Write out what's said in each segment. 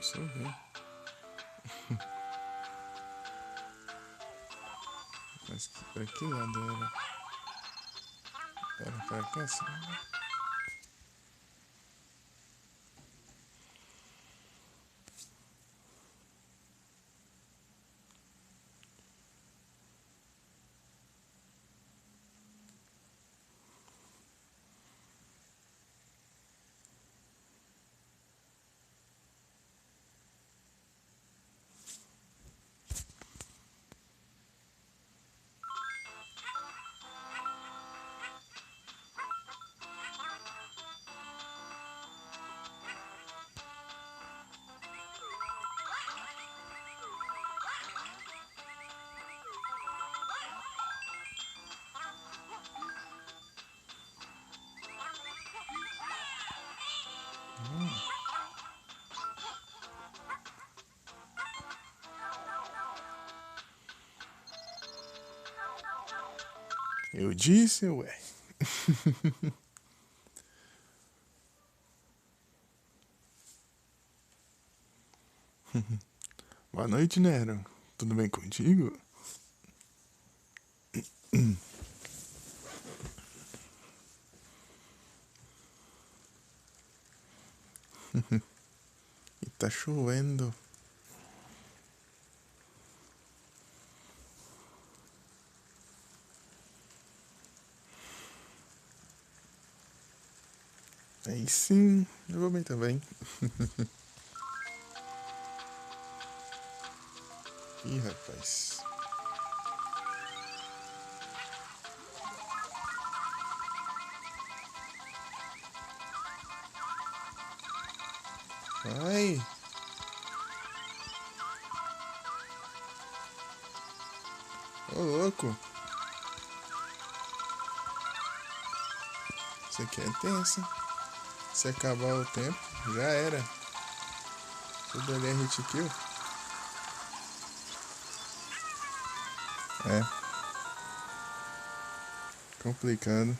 Deixa eu ver. Mas pra que lado era? Era pra cá, assim? Eu disse, ué. Boa noite, Nero. Tudo bem contigo? E tá chovendo. Aí sim, eu vou bem também. Ih, rapaz. Ai. Ô, louco. Isso aqui é tenso. Se acabar o tempo, já era. Tudo ali é hit kill. É. Complicado.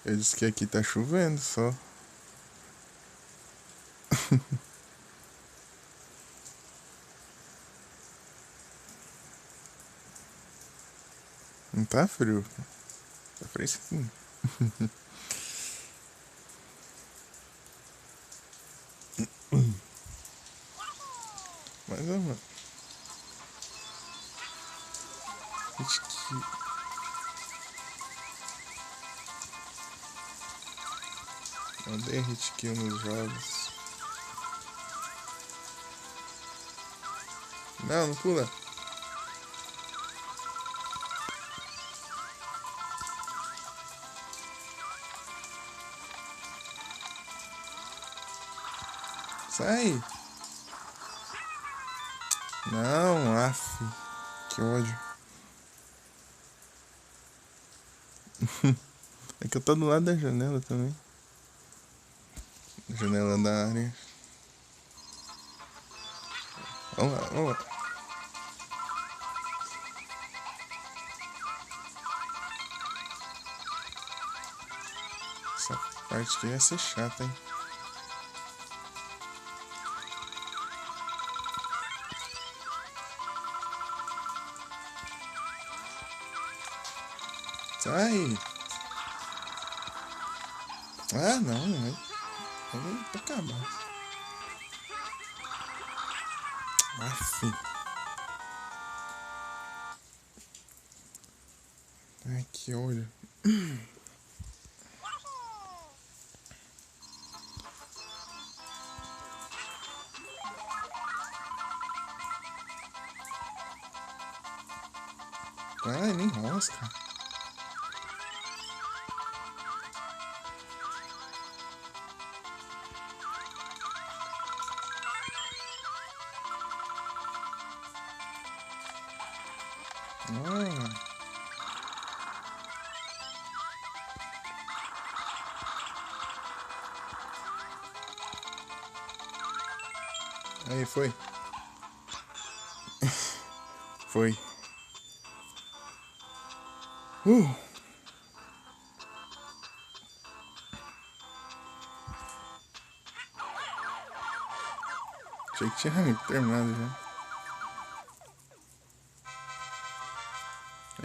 Eu disse que aqui tá chovendo só. Não tá frio. Tá fresquinho. Mas, ó, mano. Hit kill. Odeio hit kill nos jogos. Não, não pula. Sai. Não, af. Que ódio. É que eu tô do lado da janela também. Janela da área. Vamos lá, vamos lá. Essa parte aqui vai ser chata, hein? Sai! Ah, não. Vamos acabar. Aff. Ai, que ódio. Ai, nem rosca. Ah. Aí, foi. Foi. Uh. Achei que tinha terminado já.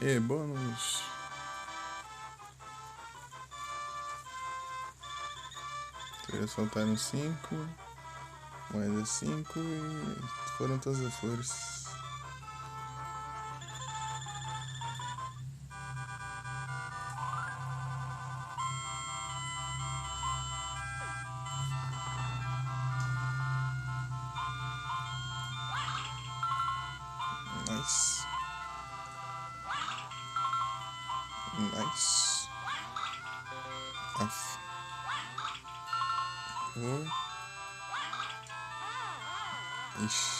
E bônus. Eles soltaram 5. Moeda 5 e foram todas as flores. Nice. Nice. Aff. Oh. Ixi.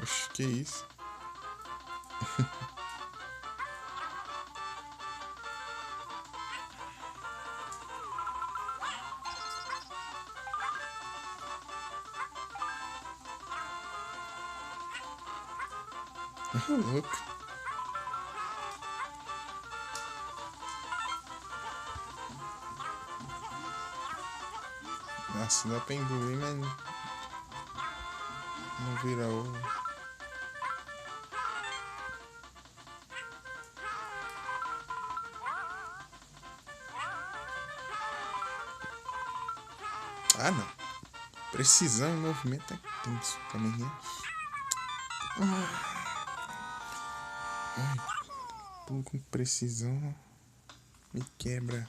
Oxe, que isso? Louco. Nossa, dá pra engolir, mas não vira ovo. Ah, não. Precisão em movimento é tenso também, né? Ai, pulo com precisão me quebra.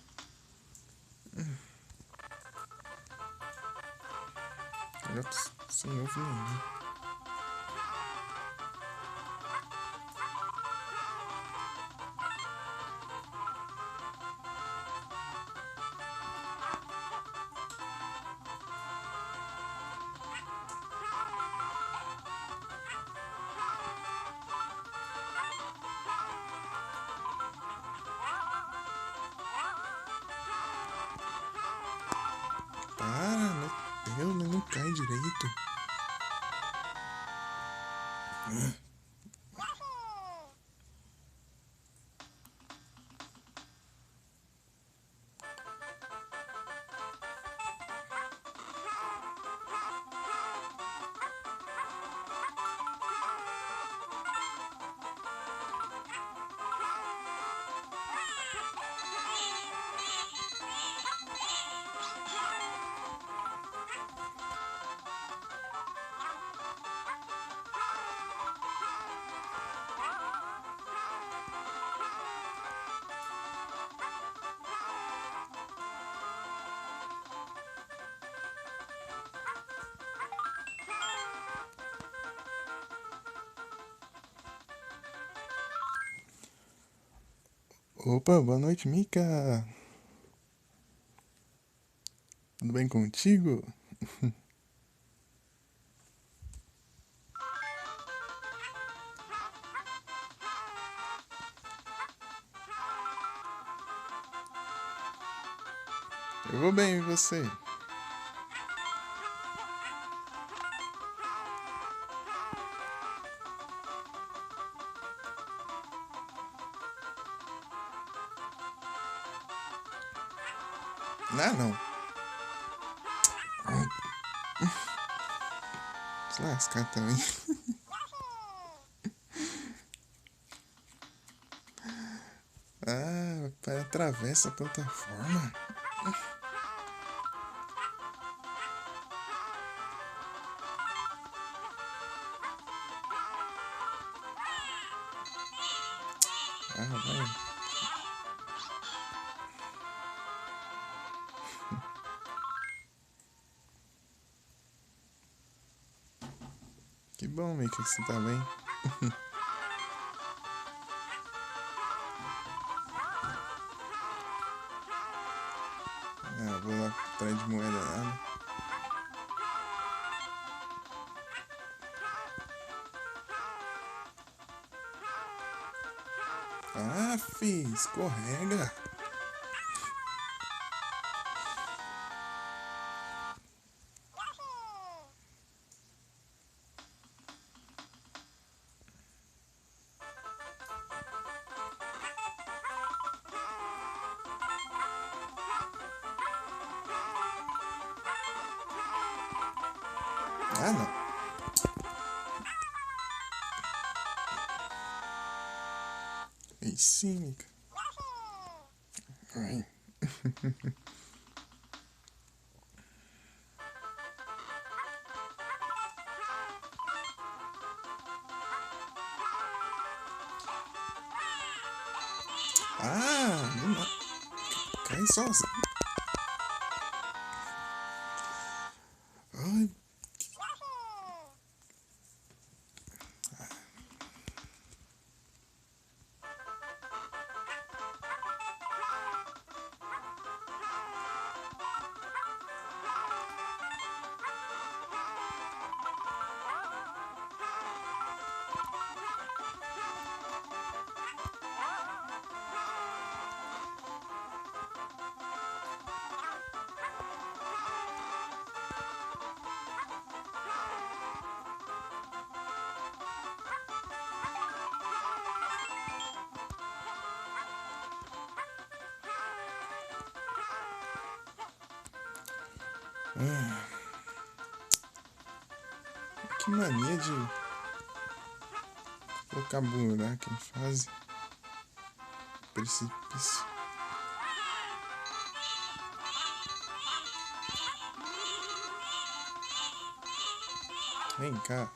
Melhor sem ovo nenhum. Para, meu Deus, mas não cai direito. Opa, boa noite, Mika. Tudo bem contigo? Eu vou bem, e você? Ah, não. Se lascar também. Ah, pai, atravessa a plataforma. Ah, vai. Que bom, Mika, que você tá bem. Ah, vou lá atrás de moeda nada. Ah, fi, escorrega. Ah, não. Aí sim, Mica. Ai. Ah, não. Cai sozinho. Ai. Que mania de colocar buraco em fase. Precipício. Vem cá.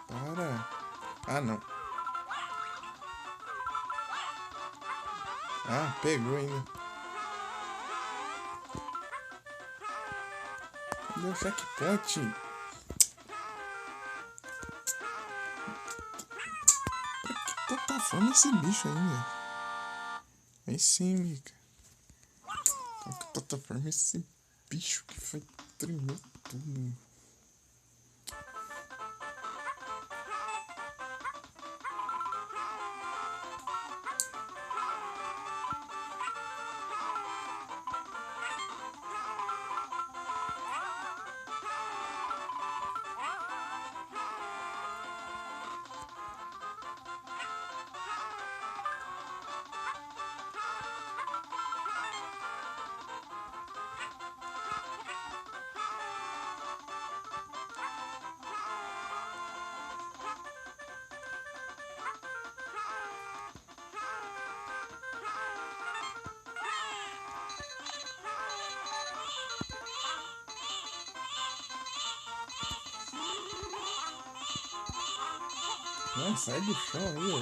Para. Ah, não. Ah, pegou ainda. Cadê o checkpoint? Pra que fome esse bicho ainda? Aí sim, Mica. Qual que plataforma esse bicho que foi tremeu tudo? Não, sai do chão aí, ó.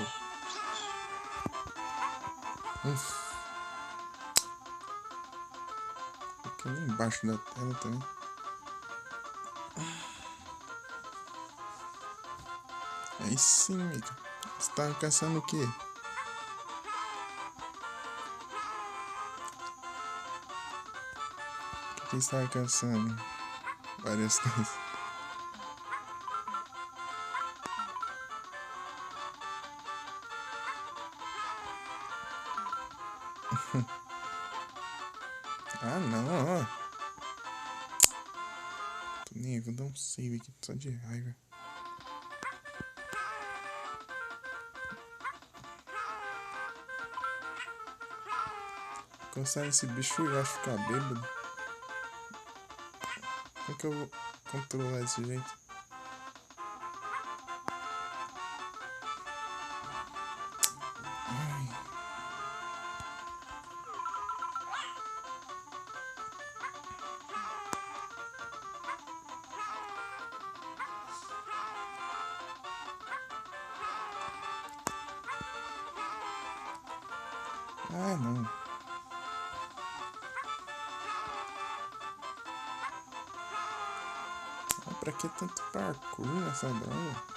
Fica ali embaixo da tela também. Aí sim, Mica. Você tá caçando o quê? O que você tá caçando? Várias coisas. Ah, não, ó. Tô nem aí, vou dar um save aqui só de raiva. Coçar esse bicho eu acho ficar bêbado. Como que eu vou controlar desse jeito? Ai. Ah, não. Ah, pra que tanto parkour nessa droga?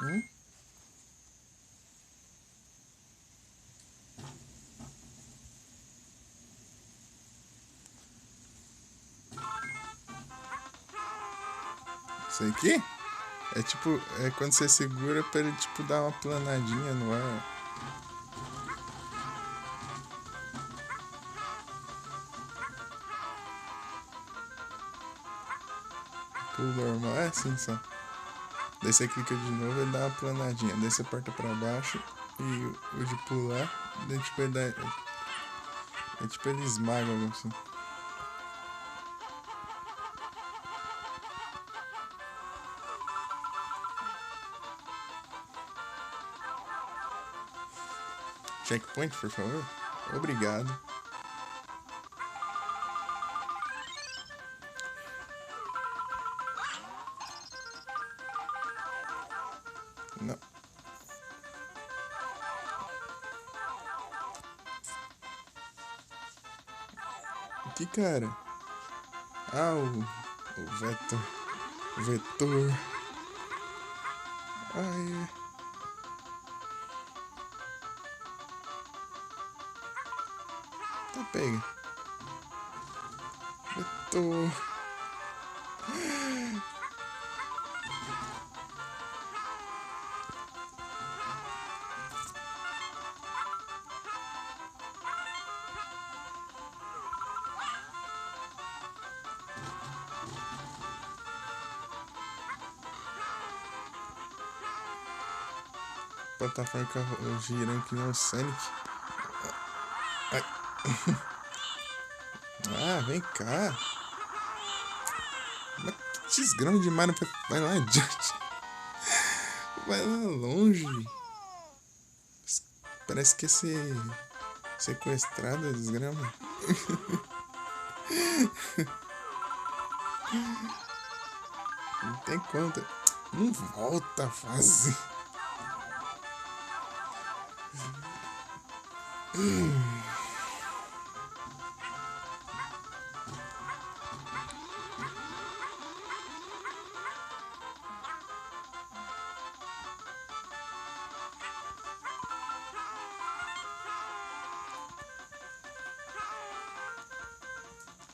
Hum? Isso aqui? É tipo, é quando você segura pra ele tipo dar uma planadinha no ar. Pulo normal, é assim só. Daí você clica de novo e dá uma planadinha. Daí você aperta pra baixo e o de pular, daí tipo ele dá. É tipo ele esmaga assim. Checkpoint, por favor. Obrigado. Não. Que cara? Ah, o vetor. Vetor. Ai. Tá pega. Vetor. Plataforma girando que nem o Sonic. Ai. Ah, vem cá. Mas que desgrama de Mario. Vai lá adiante. Vai lá longe. Parece que é ser sequestrado a desgrama. Não tem conta. Não volta a fase.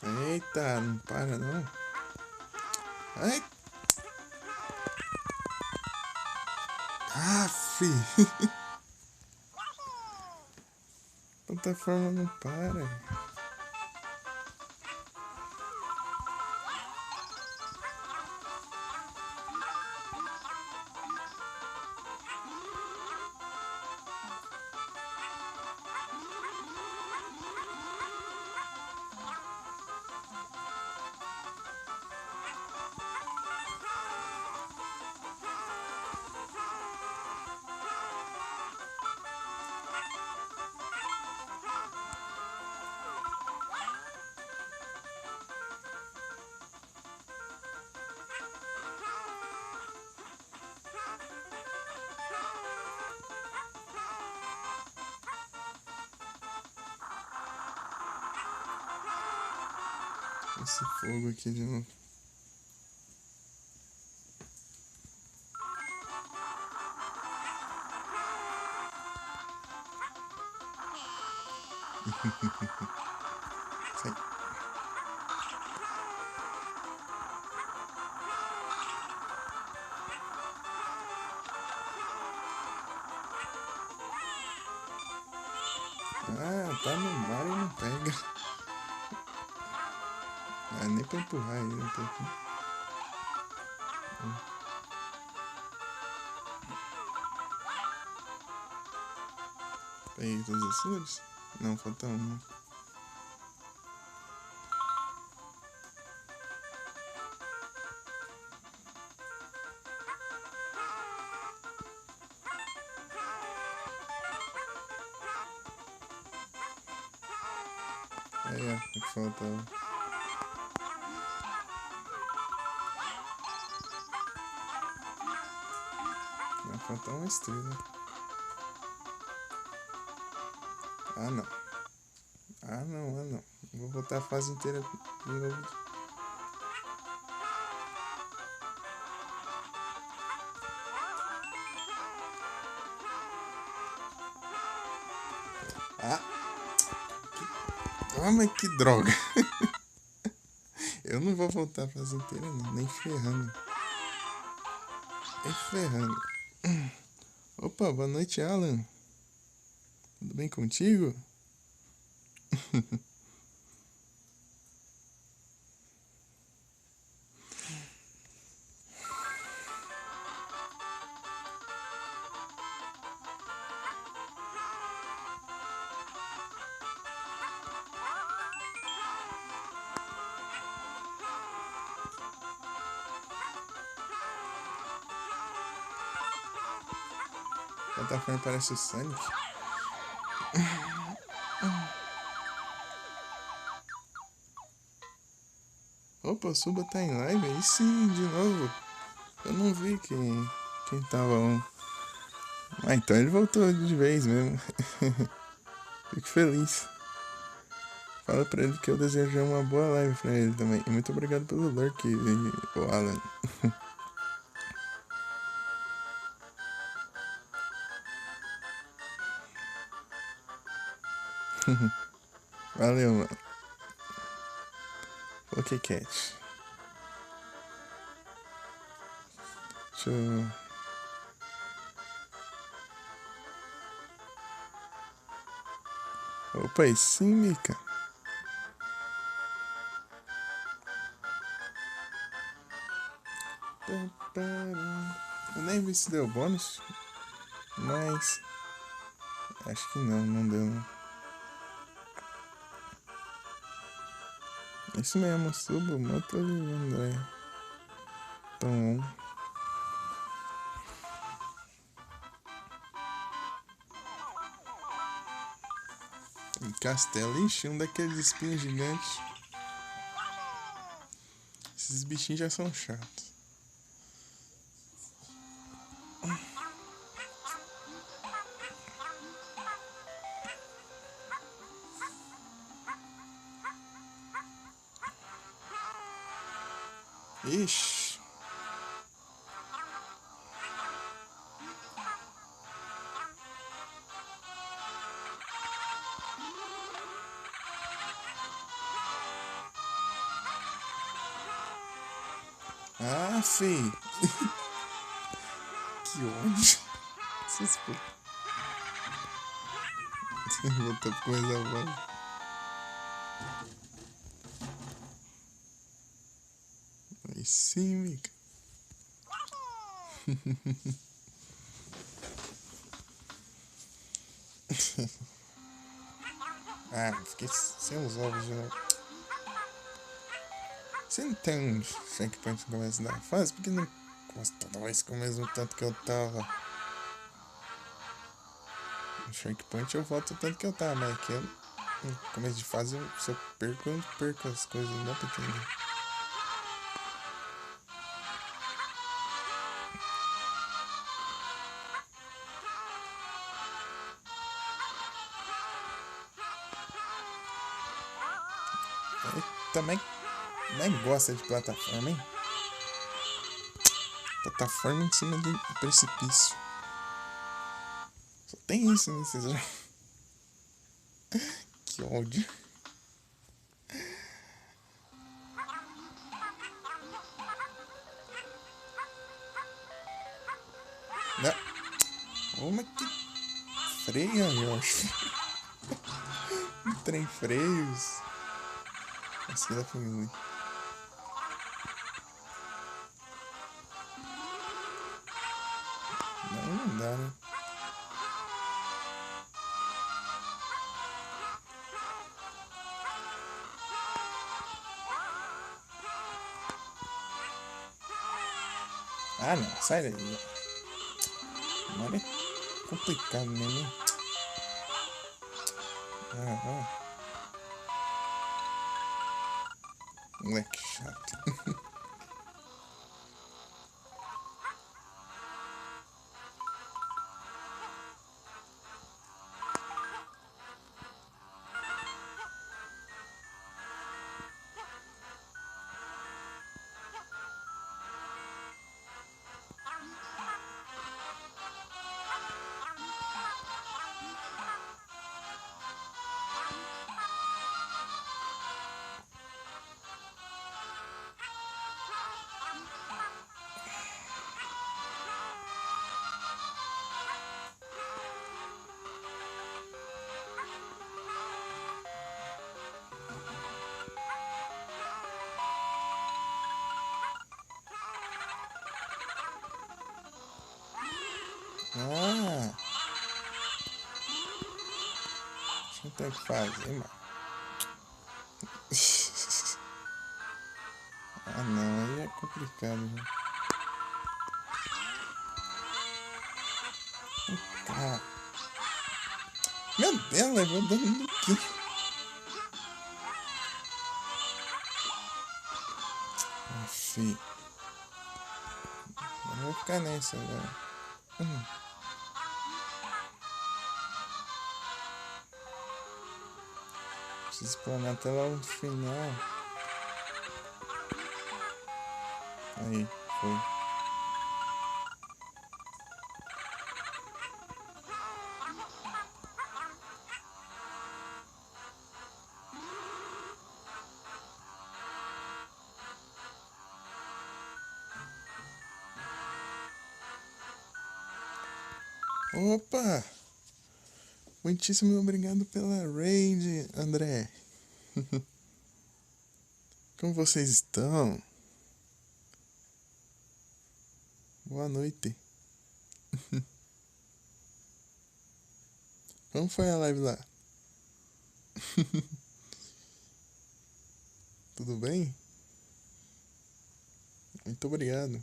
Eita, não para não. Ai. Aff. Plataforma não para. Esse fogo aqui de novo. Sai. Ah, tá no mar e não pega. Ah, nem pra empurrar ele um pouquinho. Peguei todas as flores? Não, falta uma. Aí, ó, o que faltava. Vai faltar uma estrela. Ah, não. Ah, não, ah, não. Vou voltar a fase inteira de novo. Ah, toma que droga. Eu não vou voltar a fazer inteira não, nem ferrando. Nem ferrando. Opa, boa noite, Alan. Tudo bem contigo? A plataforma parece o Sonic. Opa, o Suba tá em live? Aí sim, de novo. Eu não vi quem tava on. Ah, então ele voltou de vez mesmo. Fico feliz. Fala pra ele que eu desejo uma boa live pra ele também. E muito obrigado pelo lurk, o Alan. Valeu, mano. Ok, Cat. Deixa eu... Opa, e sim, Mika. Eu nem vi se deu bônus, mas acho que não deu não. Isso mesmo, subo, mato e André. Então, castelo, ixi, um daqueles espinhos gigantes. Esses bichinhos já são chatos. Ixi. Ah, fi. Que ódio. Suspeito. Voltou com mais a voz. Aí sim, Mika. Ah, fiquei sem os ovos de novo. Você não tem um checkpoint no começo da fase? Porque não começa toda vez com o mesmo tanto que eu tava. No checkpoint eu volto o tanto que eu tava, mas aqui no começo de fase, se eu perco, eu não perco as coisas, não dá pra entender. Ele também nem gosta de plataforma, hein? Plataforma em cima de precipício. Só tem isso nesse jogo. Que ódio. Não. Uma que freia, eu acho. Trem freios. Essa aqui foi ruim. Não dá, né? Ah, não. Sai daí. Agora é complicado mesmo, hein? Ah. Moleque chato. Ah! Não tem o que fazer, mano. Ah, não, aí é complicado, né? Ah, meu Deus, levou dano no quê? Aff. Eu vou ficar nessa agora. Preciso planar até lá no final. Aí, foi. Opa! Muitíssimo obrigado pela raid, André. Como vocês estão? Boa noite. Como foi a live lá? Tudo bem? Muito obrigado.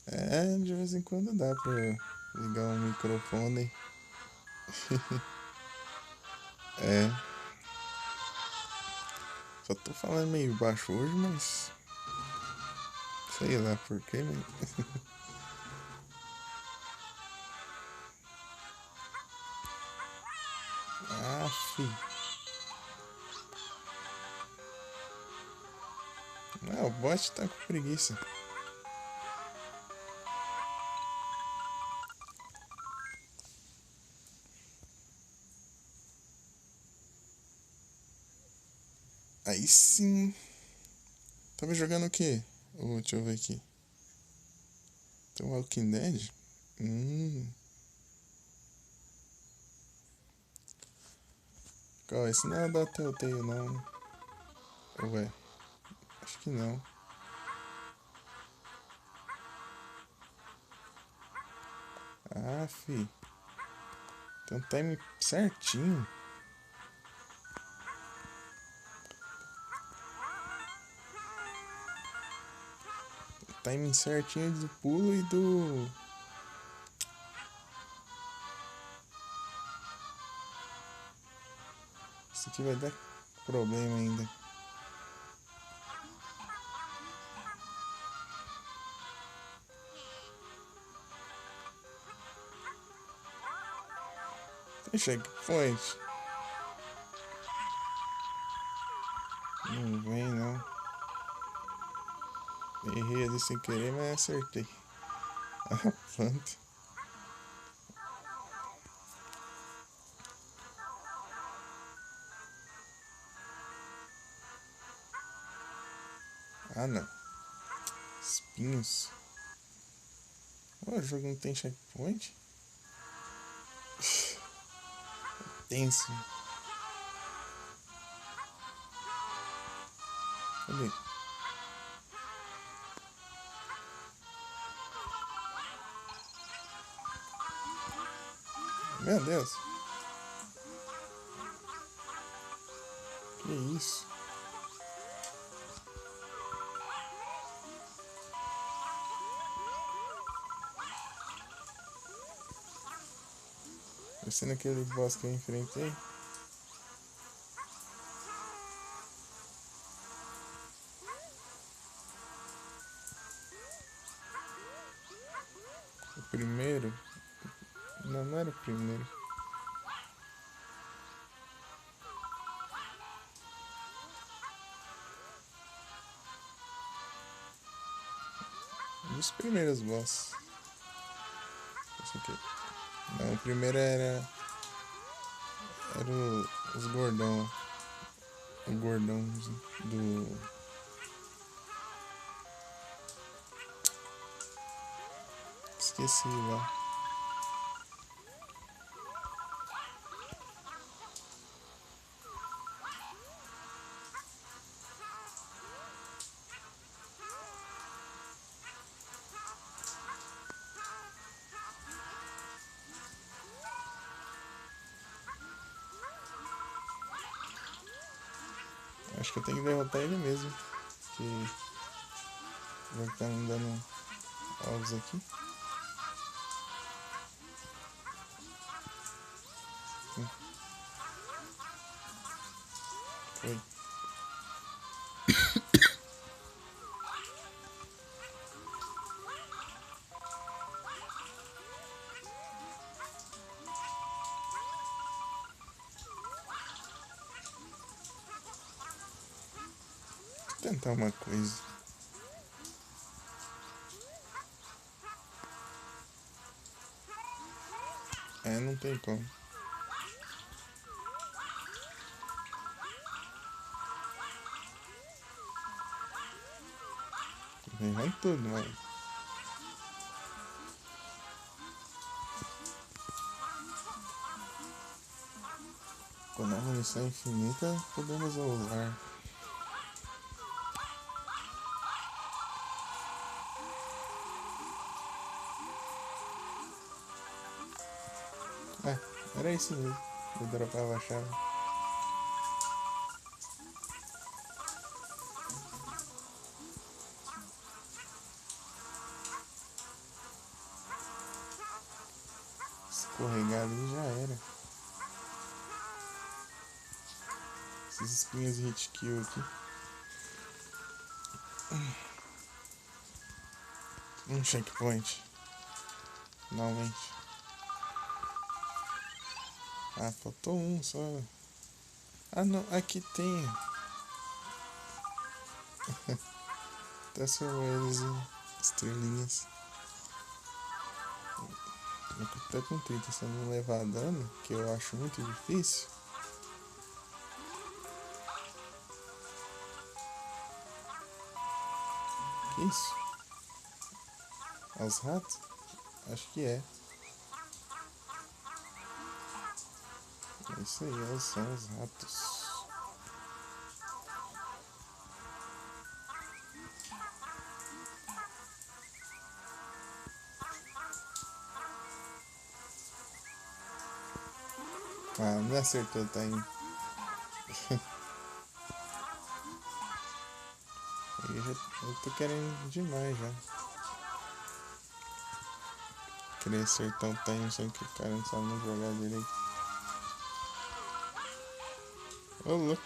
É, de vez em quando dá pra ligar o microfone. É, só tô falando meio baixo hoje, mas sei lá porquê, mas... Ah, fi. Ah, o bot tá com preguiça. Aí sim. Tava jogando o quê? Deixa eu ver aqui. Tem Walking Dead? Qual? Esse não é da Telltale, não. Ué, acho que não. Ah, fi. Tem um time certinho. Timing certinho do pulo e do... Isso aqui vai dar problema ainda. Tem checkpoint? Não vem, não. Errei ali sem querer, mas acertei. Ah, pronto. Ah, não. Espinhos. Oh, o jogo não tem checkpoint? Tenso. Cadê? Meu Deus. Que isso? Parecendo aquele boss que eu enfrentei. O primeiro? Não, não era o primeiro. Um dos primeiros boss. Esse aqui. Não, o primeiro era... Era os gordão. O gordão do... Esqueci lá. Acho que eu tenho que derrotar ele mesmo. Que já que tá me dando ovos aqui. Foi. Vou tentar uma coisa. É, não tem como. Vem tudo, mas... Quando a munição é infinita, podemos usar. Ah, era isso mesmo. Eu dropava a chave. Escorregar ali já era. Esses espinhos de hit kill aqui. Checkpoint. Finalmente. Ah, faltou um só. Ah, não. Aqui tem. Transformou eles em estrelinhas. Eu tô com 30, se eu não levar dano, que eu acho muito difícil. Que isso? Os ratos? Acho que é. É isso aí, eles são os ratos. Ah, não acertou, tá indo. Eu tô querendo demais já. Queria acertar o time, só que o cara não sabe não jogar direito. Ô, louco.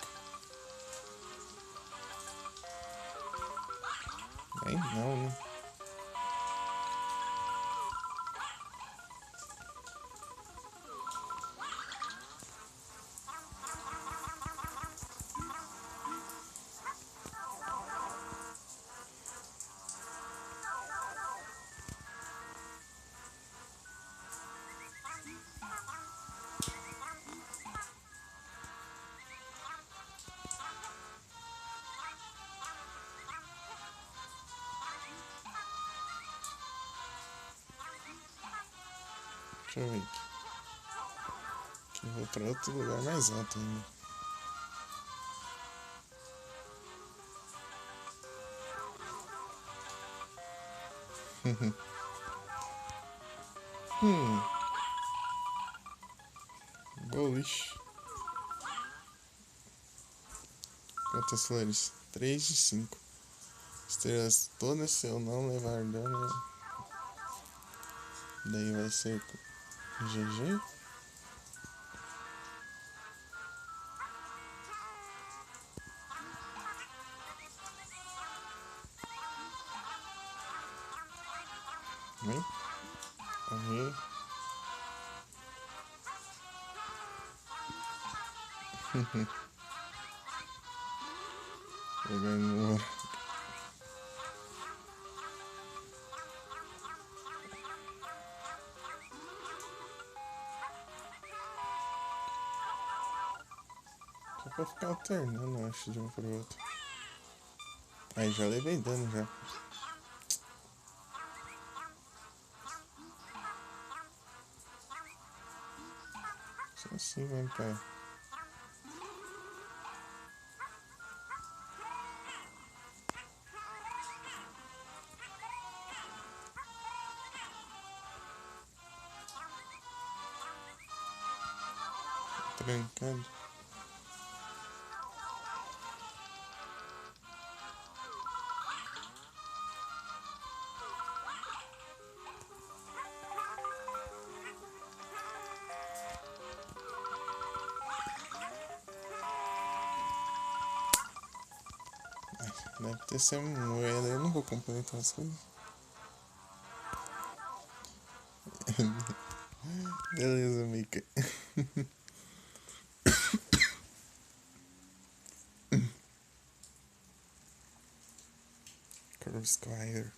Aí não, né? Deixa eu ver aqui. Que eu vou pra outro lugar mais alto ainda. Bullish. Quantas flores? 3 de 5. Estrelas todas se eu não levar dano. Daí vai ser GG. Vem. Aí. Pegando ouro. Só pra ficar alternando, acho, de um pro outro. Aí já levei dano já. Só assim mesmo pra... Trancado. Deve ter essa moeda. Eu não vou completar as coisas. Beleza, Mika. Curve Squire.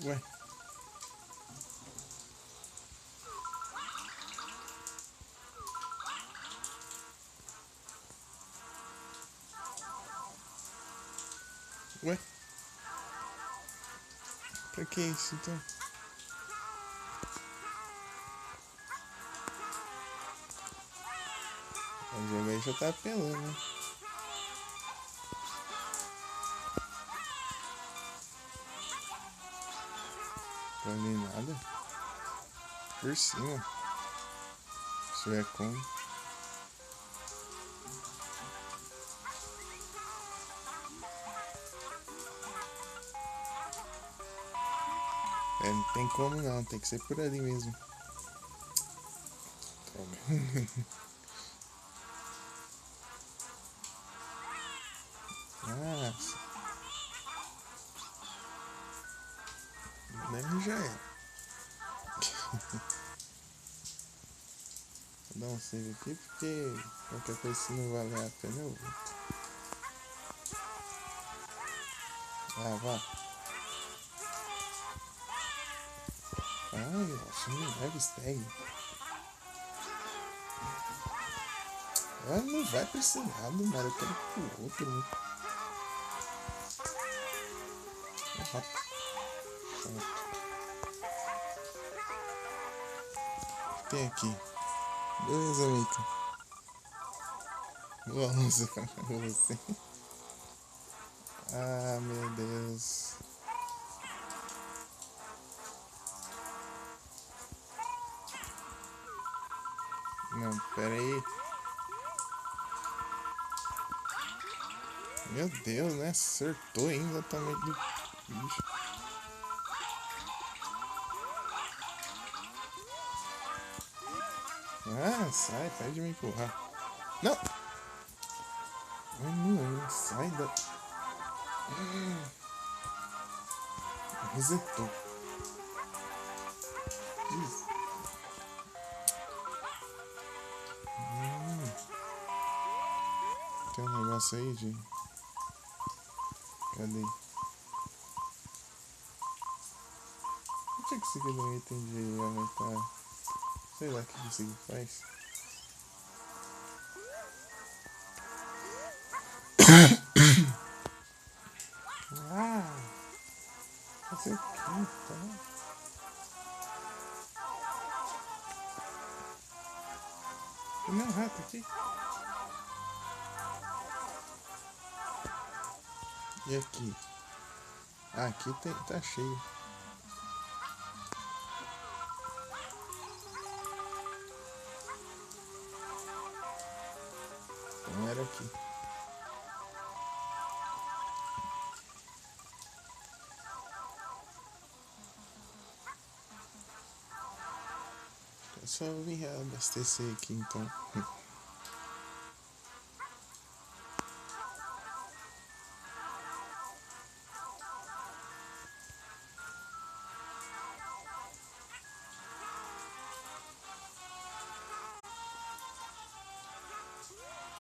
Ué. Ué. Pra que isso então? O jogo aí já tá apelando, né? Vale nada. Por cima. Se é como. É, não tem como não, tem que ser por ali mesmo. Toma. Nossa. Nem já é. Vou dar um save aqui porque qualquer coisa se não valer a pena eu vou. Ah, vá. Ai, nossa, não leva stag. Ah, não vai pra esse lado, mano. Eu quero pro outro, né? Tem aqui. Beleza, Mika. Vamos pra você. Ah, meu Deus. Não, pera aí. Meu Deus, né? Acertou ainda o tamanho do bicho. Ah, sai, para de me empurrar. Não! Ai, não, sai da... Resetou. Tem um negócio aí de... Cadê? Por que isso aqui não item de aumentar? Sei lá o que isso aqui faz. Ah! Fazer o que, tá? Tem meu rato aqui. E aqui? Ah, aqui tem, tá cheio. Então era aqui. Eu só vim reabastecer aqui então.